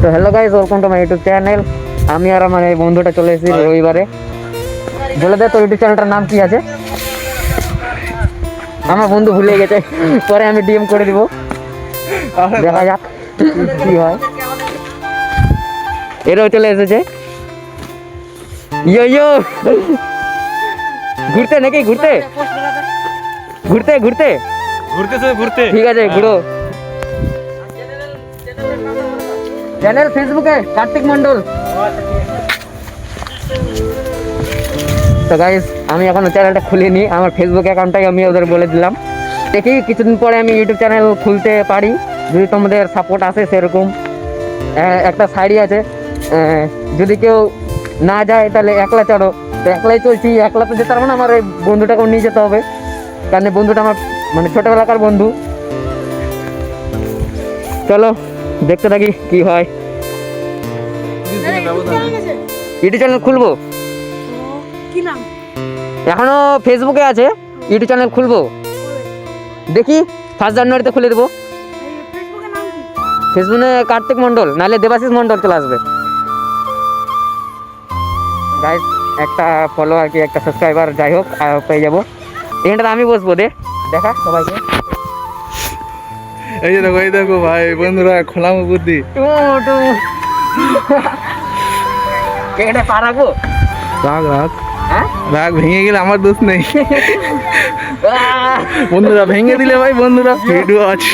তো hello guys, welcome to my YouTube channel. আমি আর আমার এই বন্ধুটা চলে এসেছি রবিবারে। বলে দে তো ইউটিউব চ্যানেলটার নাম কি আছে? আমার বন্ধু ভুলে গেছে, পরে আমি ডিএম করে দিব, দেখা যাক কি হয়। এরাও চলে এসেছে। ইয়ো ইয়ো, ঘুরতে নাকি? ঘুরতে ঘুরতে ঘুরতে ঘুরতেছে ঘুরতে। ঠিক আছে, ঘুরো। চ্যানেল ফেসবুকে কার্তিক মন্ডল। তো গাইস, আমি এখনো চ্যানেলটা খুলিনি, আমার ফেসবুক অ্যাকাউন্টটাই আমি ওদের বলে দিলাম। দেখি কিছুদিন পরে আমি ইউটিউব চ্যানেল খুলতে পারি, যদি তোমাদের সাপোর্ট আসে সেরকম। একটা সাইডই আছে, যদি কেউ না যায় তাহলে একলা চলো। তো একলাই চলছি, একলা তো যেতে পারবো না, আমার এই বন্ধুটাকেও নিয়ে যেতে হবে, কারণ বন্ধুটা আমার মানে ছোটোবেলাকার বন্ধু। চলো দেখতে থাকি কি হয়। ইউটিউব চ্যানেল খুলবো, কি নাম? এখনো ফেসবুকে আছে, ইউটিউব চ্যানেল খুলবো। দেখি 1 জানুয়ারিতে খুলে দেবো। ফেসবুকের নাম কি? ফেসবুকে কার্তিক মন্ডল, নাহলে দেবাশিস মন্ডল চলে আসবে। গাইস, একটা ফলো আর কি, একটা সাবস্ক্রাইবার যাই হোক পেয়ে যাবো। এখানটা আমি বসবো, দেখা সবাইকে। এই যে দেখো, এই দেখো ভাই বন্ধুরা, খোলাম বুদ্ধি। এখানে পা রাখবো? রাগ রাগ হ্যাঁ, রাগ ভেঙে গেলে আমার দোষ নেই। বন্ধুরা ভেঙে দিলে ভাই, বন্ধুরা ভিডিও আছে।